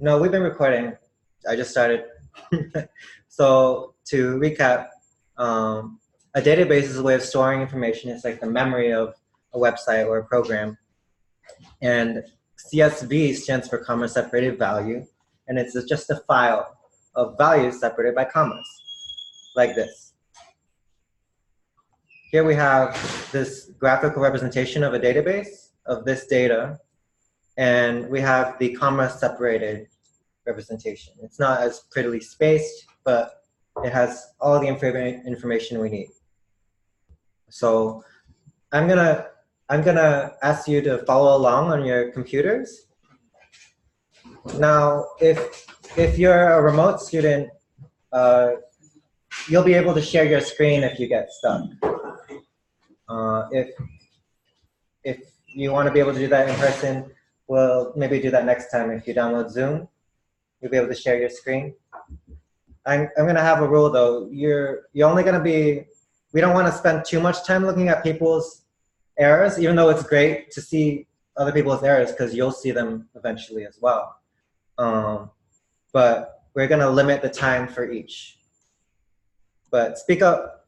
No, we've been recording. I just started. So to recap, a database is a way of storing information. It's like the memory of a website or a program. And CSV stands for comma separated value. And it's just a file of values separated by commas, like this. Here we have this graphical representation of a database of this data. And we have the comma separated representation. It's not as prettily spaced, but it has all the information we need. So I'm gonna ask you to follow along on your computers. Now, if you're a remote student, you'll be able to share your screen if you get stuck. If you want to be able to do that in person, we'll maybe do that next time. If you download Zoom, you'll be able to share your screen. I'm going to have a rule though. You're only going to be, we don't want to spend too much time looking at people's errors, even though it's great to see other people's errors because you'll see them eventually as well. But we're going to limit the time for each. But speak up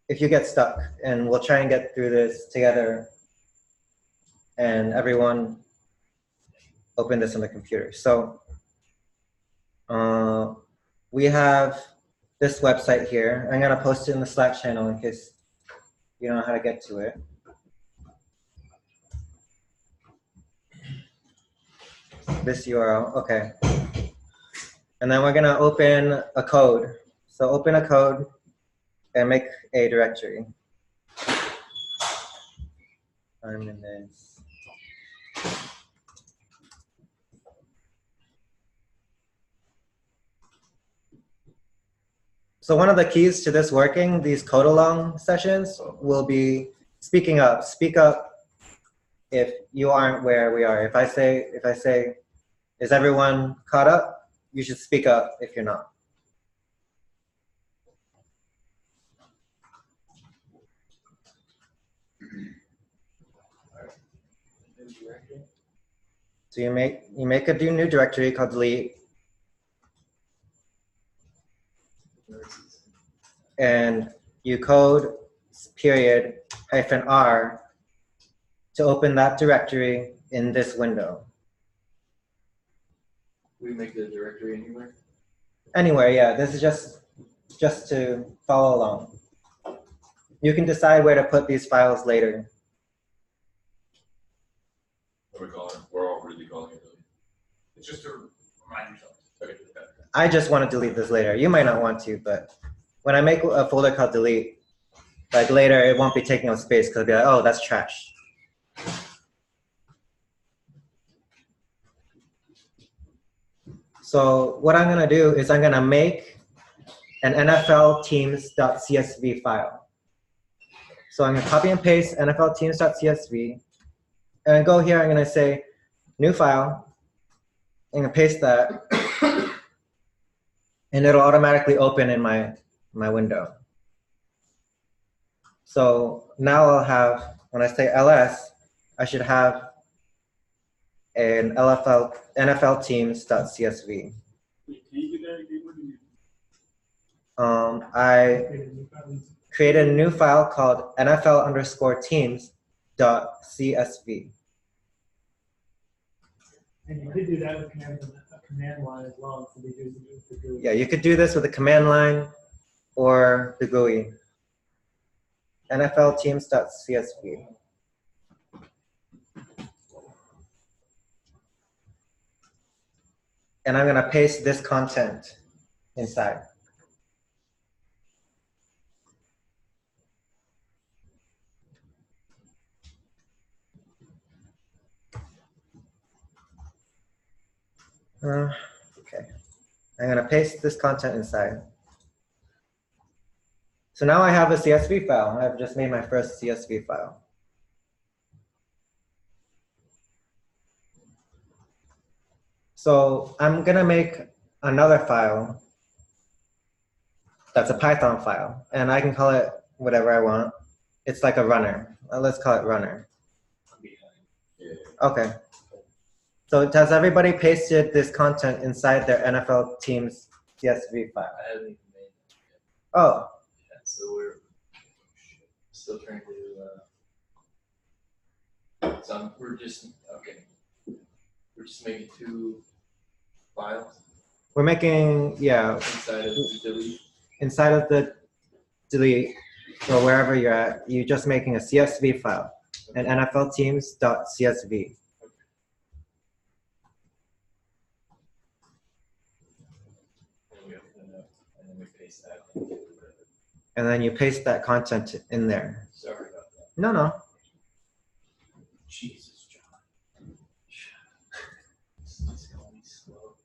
if you get stuck, and we'll try and get through this together. And everyone open this on the computer. So we have this website here. I'm going to post it in the Slack channel in case you don't know how to get to it. This URL, okay. And then we're going to open a code. So open a code and make a directory. I'm in this. So one of the keys to this working, these code along sessions, will be speaking up. Speak up if you aren't where we are. If I say, is everyone caught up? You should speak up if you're not. So you make a new directory called delete. And you code period -R to open that directory in this window. We make the directory anywhere? Anywhere, yeah. This is just to follow along. You can decide where to put these files later. What do we call it? We're already calling it. It's just to remind yourself. Okay. I just want to delete this later. You might not want to, but when I make a folder called delete, like later it won't be taking up space because it'll be like, oh, that's trash. So what I'm going to do is I'm going to make an nflteams.csv file. So I'm going to copy and paste nflteams.csv. And I go here, I'm going to say new file. I'm going to paste that. And it'll automatically open in my window. So now I'll have, when I say ls, I should have an nflteams.csv. I created a new file called nfl_teams.csv. And you could do that with a command line as well. So yeah, you could do this with a command line or the GUI. nflteams.csv. And I'm going to paste this content inside. Okay. I'm going to paste this content inside. So now I have a CSV file. I've just made my first CSV file. So I'm going to make another file that's a Python file. And I can call it whatever I want. It's like a runner. Let's call it runner. Okay. So has everybody pasted this content inside their NFL team's CSV file? I haven't even made that yet. Oh, Yeah, so we're still trying to. We're just okay. We're just making 2 files we're making, yeah, inside of the delete. inside of the delete or wherever you're at, you're just making a CSV file, an NFL teams.csv. And we open it up and then we paste that. And get rid of it. And then you paste that content in there. Sorry about that. No, no. Jesus, John. It's going slow.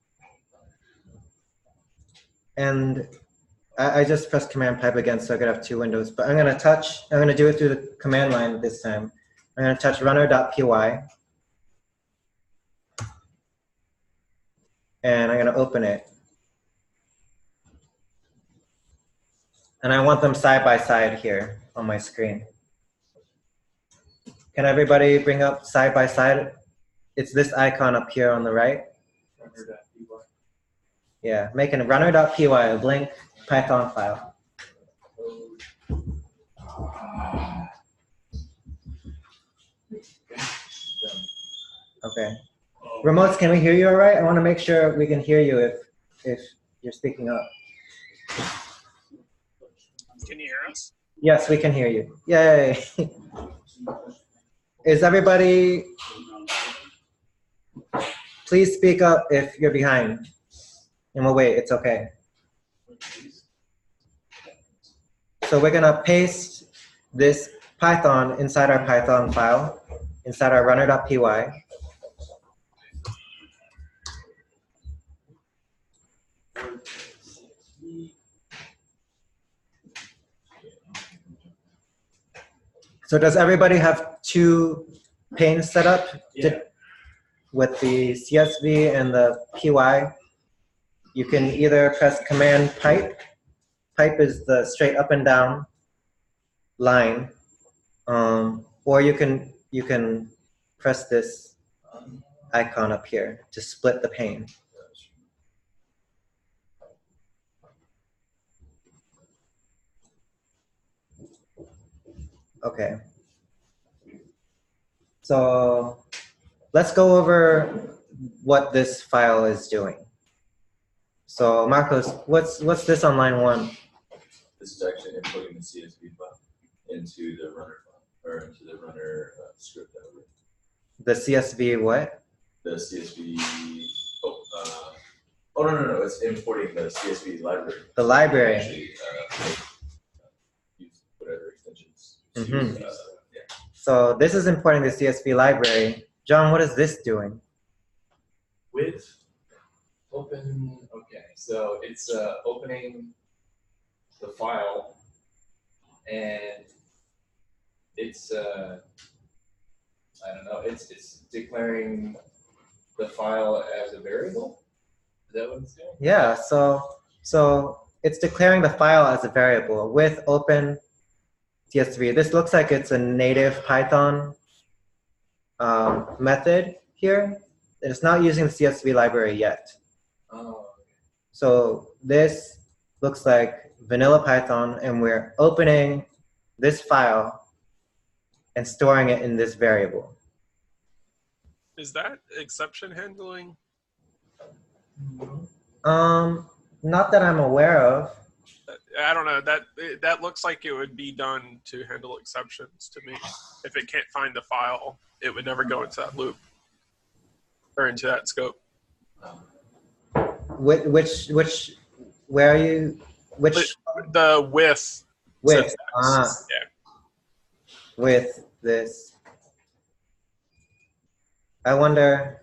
And I just pressed command pipe again so I could have 2 windows, but I'm gonna do it through the command line this time. I'm gonna touch runner.py. And I'm gonna open it. And I want them side by side here on my screen. Can everybody bring up side by side? It's this icon up here on the right. Yeah, making a runner.py, a blank Python file. Okay. Remotes, can we hear you all right? I want to make sure we can hear you if you're speaking up. Can you hear us? Yes, we can hear you. Yay. Is everybody, please speak up if you're behind. And we'll wait, it's okay. So we're gonna paste this Python inside our Python file, inside our runner.py. So does everybody have 2 panes set up? Yeah. With the CSV and the PY? You can either press command pipe. Pipe is the straight up and down line. Or you can press this icon up here to split the pane. Okay. So let's go over what this file is doing. So Marcos, what's this on line 1? This is actually inputting the CSV file into the runner file, or into the runner script that we're. The CSV what? The CSV, no, it's importing the CSV library. The library. Actually, use whatever extensions. Mhm. Yeah. So this is importing the CSV library. John, what is this doing? With open, okay, so it's opening the file and it's I don't know, it's declaring the file as a variable. Is that what it's doing? Yeah, so it's declaring the file as a variable with open CSV. This looks like it's a native Python method here. It's not using the CSV library yet. Oh, So this looks like vanilla Python, and we're opening this file and storing it in this variable. Is that exception handling? Not that I'm aware of. I don't know. That looks like it would be done to handle exceptions to me. If it can't find the file, it would never go into that loop or into that scope. Where are you? Which The with. with? syntax. Yeah. With this. I wonder.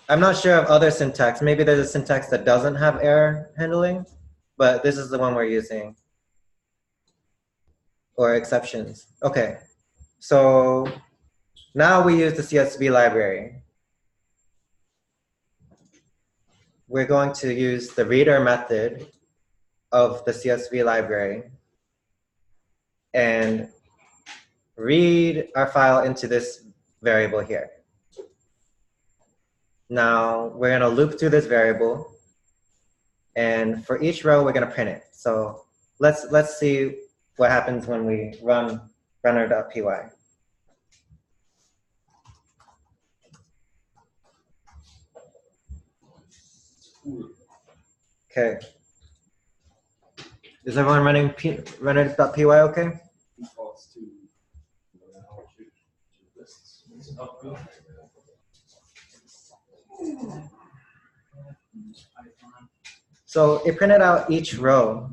I'm not sure of other syntax. Maybe there's a syntax that doesn't have error handling, but this is the one we're using. Or exceptions. Okay. So now we use the CSV library. We're going to use the reader method of the CSV library and read our file into this variable here. Now we're going to loop through this variable, and for each row we're going to print it. So let's see what happens when we run runner.py. Okay. Is everyone running runner.py okay? Defaults to lists. So it printed out each row.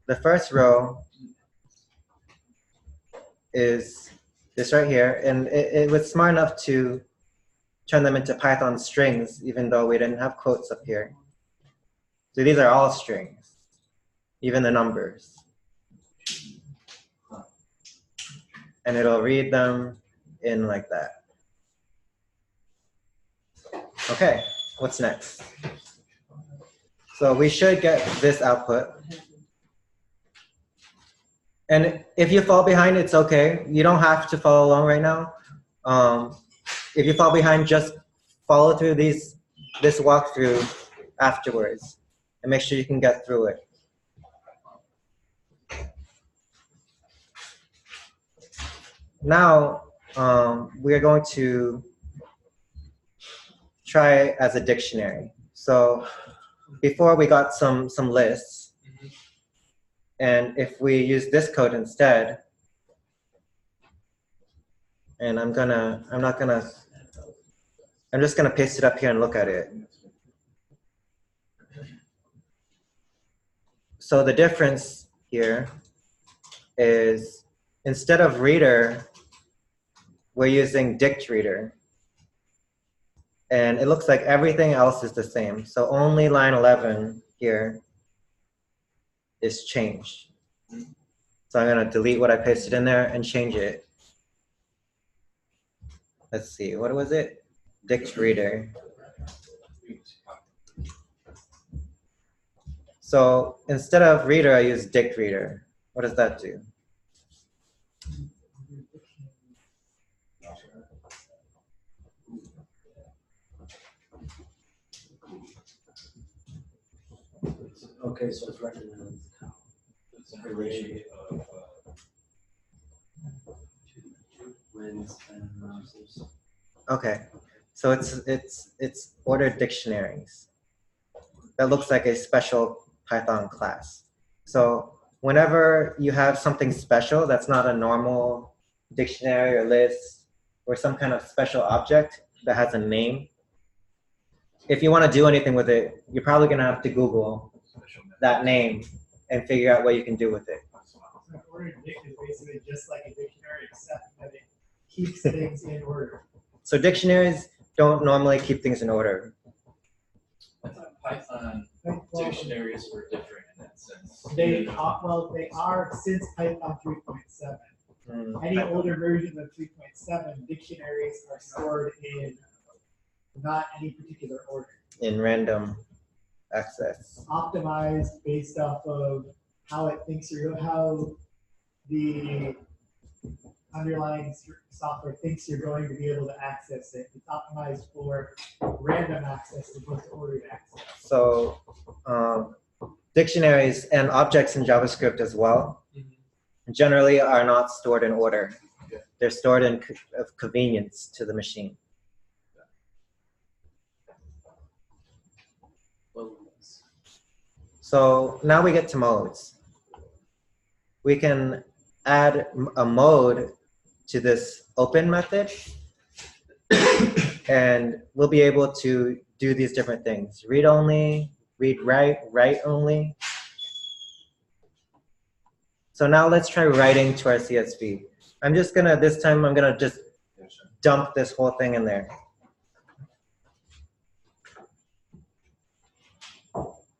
The first row is this right here, and it was smart enough to turn them into Python strings, even though we didn't have quotes up here. So these are all strings, even the numbers. And it'll read them in like that. Okay, what's next? So we should get this output. And if you fall behind, it's okay. You don't have to follow along right now. If you fall behind, just follow through this walkthrough afterwards and make sure you can get through it. Now, we are going to try as a dictionary. So before we got some lists, and if we use this code instead, and I'm just gonna paste it up here and look at it. So the difference here is instead of reader, we're using Dict Reader. And it looks like everything else is the same. So only line 11 here is changed. So I'm going to delete what I pasted in there and change it. Let's see, what was it? Dict Reader. So instead of reader, I use Dict Reader. What does that do? Okay, so it's recommended. It's an array of Wins and losses. Okay, so it's ordered dictionaries. That looks like a special Python class. So whenever you have something special that's not a normal dictionary or list or some kind of special object that has a name, if you want to do anything with it, you're probably going to have to Google that name and figure out what you can do with it. So ordered dict is basically just like a dictionary, except that it keeps things in order. So dictionaries don't normally keep things in order. I thought Python dictionaries were different in that sense. They are since Python 3.7. Any older version of 3.7, dictionaries are stored in not any particular order. In random access. Optimized based off of how it thinks how the underlying software thinks you're going to be able to access it. It's optimized for random access as opposed to ordered access. So dictionaries and objects in JavaScript as well generally are not stored in order. They're stored in of convenience to the machine. So now we get to modes. We can add a mode to this open method, and we'll be able to do these different things. Read only, read write only. So now let's try writing to our CSV. This time I'm gonna just dump this whole thing in there.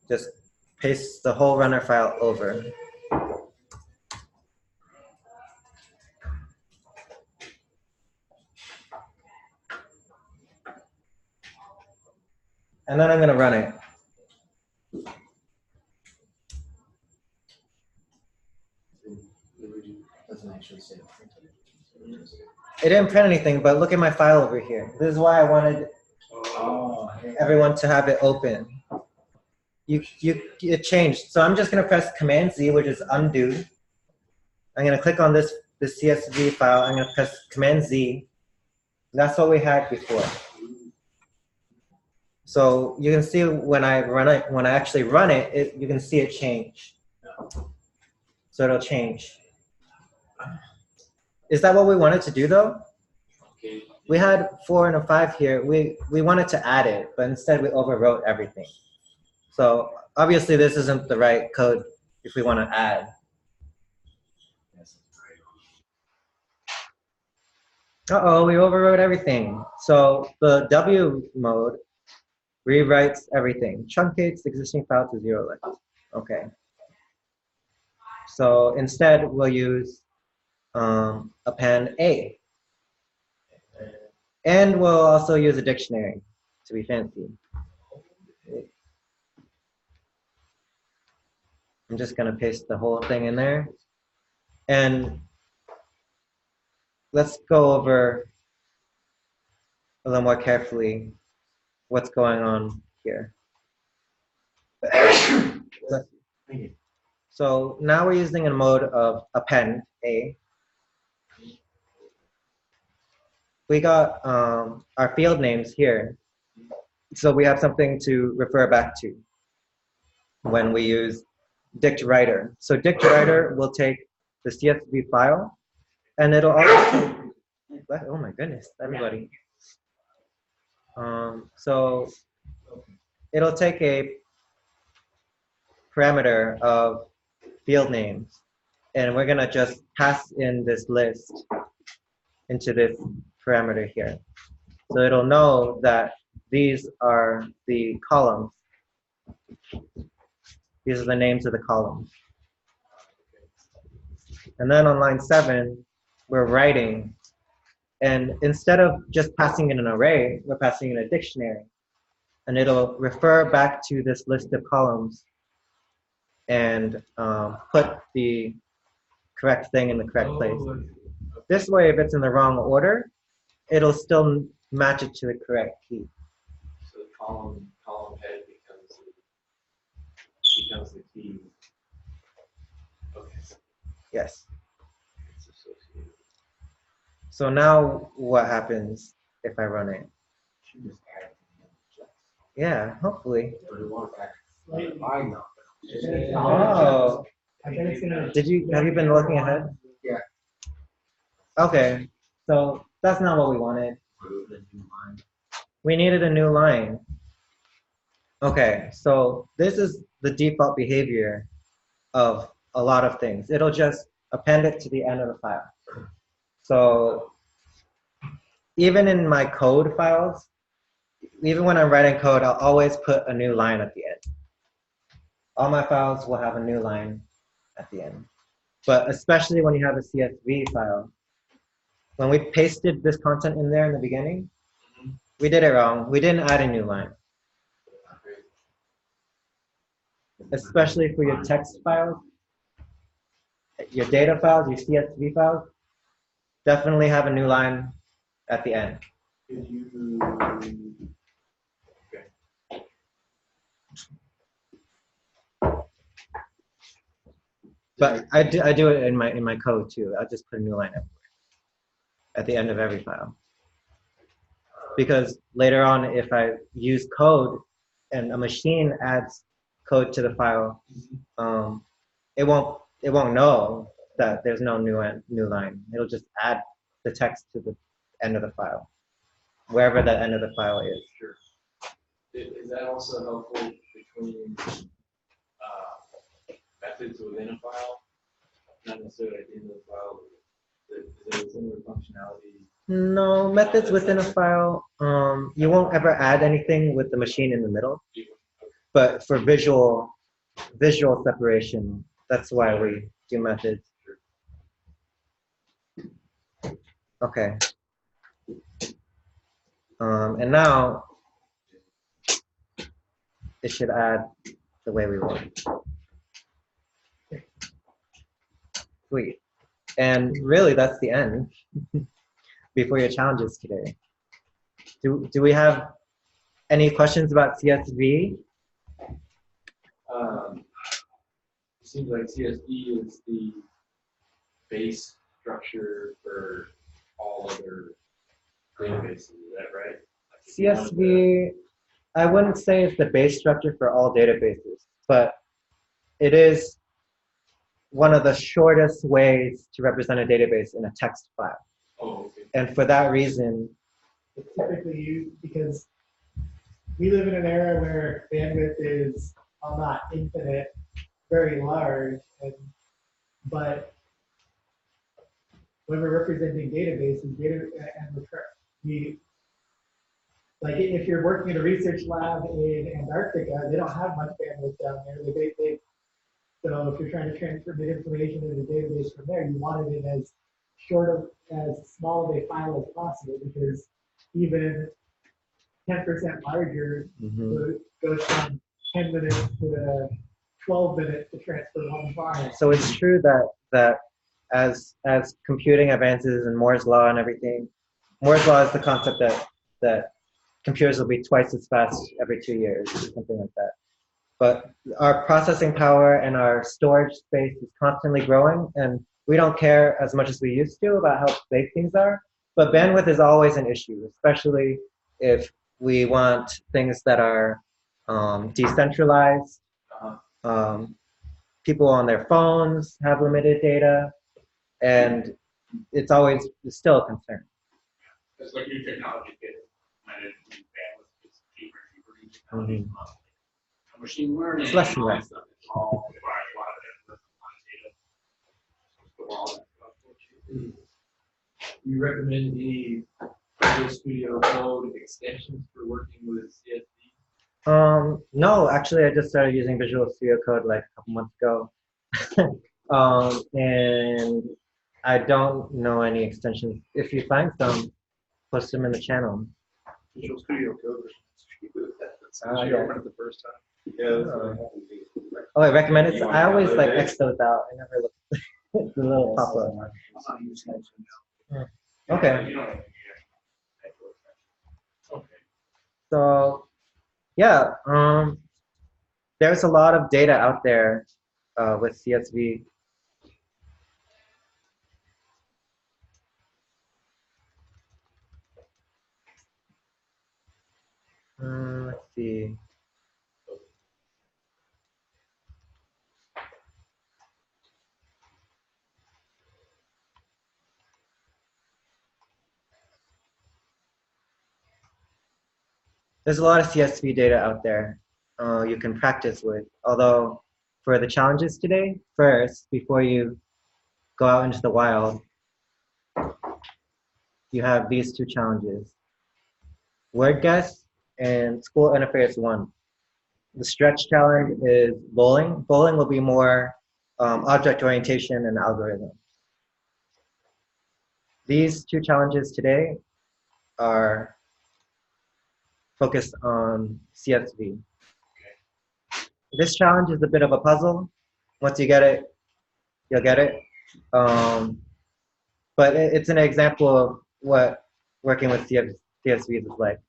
Just paste the whole runner file over. And then I'm going to run it. Doesn't actually say It didn't print anything, but look at my file over here. This is why I wanted Oh, hey. everyone to have it open. It changed. So I'm just gonna press Command Z, which is undo. I'm gonna click on this CSV file. I'm gonna press Command Z. That's what we had before. So you can see when I run it, when I actually run it, you can see it change. So it'll change. Is that what we wanted to do though? Okay. We had 4 and a 5 here. We wanted to add it, but instead we overwrote everything. So obviously this isn't the right code if we want to add. Uh-oh, we overwrote everything. So the W mode rewrites everything. Truncates existing file to 0 length. Okay. So instead we'll use append A. And we'll also use a dictionary to be fancy. I'm just gonna paste the whole thing in there. And let's go over a little more carefully what's going on here. So now we're using a mode of append A. We got our field names here. So we have something to refer back to when we use Dict Reader. So Dict Reader will take the CSV file and it'll also, oh my goodness, everybody. So it'll take a parameter of field names and we're gonna just pass in this list into this parameter here. So it'll know that these are the columns. These are the names of the columns. And then on line 7, we're writing. And instead of just passing in an array, we're passing in a dictionary. And it'll refer back to this list of columns and put the correct thing in the correct place. This way, if it's in the wrong order, it'll still match it to the correct key. So the column head becomes the key. Okay. Yes. It's associated. So now what happens if I run it? Yeah, hopefully. Slightly. I know. Oh, I bet it's gonna. have you been looking ahead? Yeah. Okay, so that's not what we wanted. We needed a new line. Okay, so this is the default behavior of a lot of things. It'll just append it to the end of the file. So even in my code files, even when I'm writing code, I'll always put a new line at the end. All my files will have a new line at the end. But especially when you have a CSV file, when we pasted this content in there in the beginning, we did it wrong. We didn't add a new line. Especially for your text files, your data files, your CSV files, definitely have a new line at the end. Could you? Okay. But I do it in my code too. I'll just put a new line everywhere at the end of every file. Because later on, if I use code and a machine adds code to the file, it won't know that there's no new line. It'll just add the text to the end of the file, wherever that end of the file is. Sure. Is that also helpful between methods within a file? Not necessarily at the end of the file. Is there a similar functionality? No, methods within a file, you won't ever add anything with the machine in the middle. But for visual separation, that's why we do methods. Okay. And now it should add the way we want. Sweet. And really, that's the end before your challenges today. Do we have Any questions about CSV? It seems like CSV is the base structure for all other databases. Is that right? Like if you wanted to- CSV, I wouldn't say it's the base structure for all databases, but it is one of the shortest ways to represent a database in a text file. Oh, okay. And for that reason, It's typically used because we live in an era where bandwidth is, well, not infinite, very large, but when we're representing databases, like if you're working in a research lab in Antarctica, they don't have much bandwidth down there. So if you're trying to transfer the information into the database from there, you want it in as small of a file as possible, because even 10% larger goes from 10 minutes to 12 minutes to transfer one file. so it's true that as computing advances and Moore's law and everything, Moore's law is the concept that computers will be twice as fast every 2 years, or something like that. But our processing power and our storage space is constantly growing, and we don't care as much as we used to about how big things are. But bandwidth is always an issue, especially if we want things that are decentralized. People on their phones have limited data, and it's still a concern. It's like new technology gets implemented, new bandwidth gets cheaper and cheaper, new technology comes out. Machine learning. It's less and all that less. stuff, it's all requires a lot of bandwidth, a lot of data. So all that stuff will change. You recommend any Visual Studio Code extensions for working with CSV? No, actually, I just started using Visual Studio Code like a couple months ago. And I don't know any extensions. If you find some, post them in the channel. Visual Studio Code. Yeah. Open it the first time. Oh, I recommend it. I always like X those out. I never look at the little pop up. Okay. You don't have to Okay. So, yeah, there's a lot of data out there with CSV. Let's see. There's a lot of CSV data out there you can practice with. Although for the challenges today, first, before you go out into the wild, you have these two challenges: word guess and school interface 1. The stretch challenge is bowling. Bowling will be more object orientation and algorithm. These two challenges today are focused on CSV. This challenge is a bit of a puzzle. Once you get it, you'll get it. But it's an example of what working with CSV is like.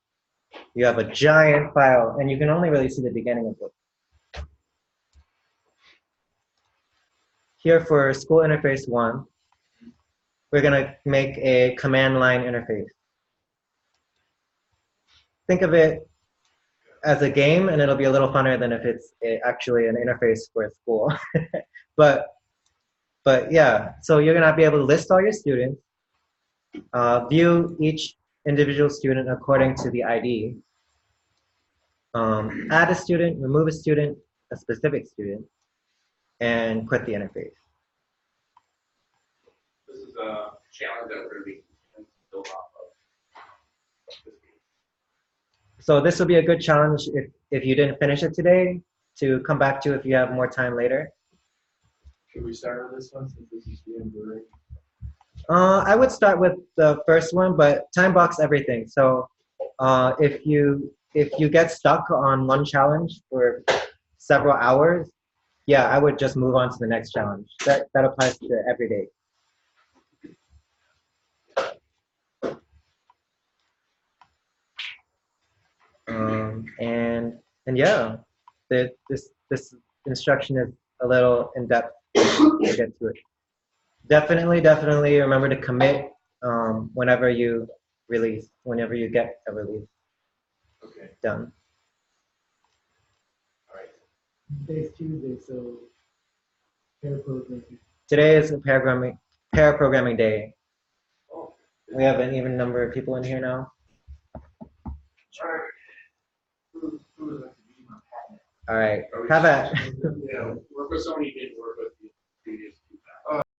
You have a giant file, and you can only really see the beginning of it. Here for school interface 1, we're going to make a command line interface. Think of it as a game, and it'll be a little funner than if it's actually an interface for a school. but yeah, so you're going to be able to list all your students, view each individual student according to the ID, add a student, remove a student, a specific student, and quit the interface. This is a challenge that we're going to be built off of. So this will be a good challenge if you didn't finish it today, to come back to if you have more time later. Should we start with this one since this is the enduring? I would start with the first one, but time box everything. So if you get stuck on one challenge for several hours, yeah, I would just move on to the next challenge. That applies to every day. And yeah, this instruction is a little in depth. We'll get to it. Definitely remember to commit whenever you release, whenever you get a release Okay, done. all right. Today's Tuesday, so pair programming. Today is a pair programming day. Oh, We have an even number of people in here now. All right. Who would like to be my partner? All right, have at. Yeah, work with somebody you didn't work with previously.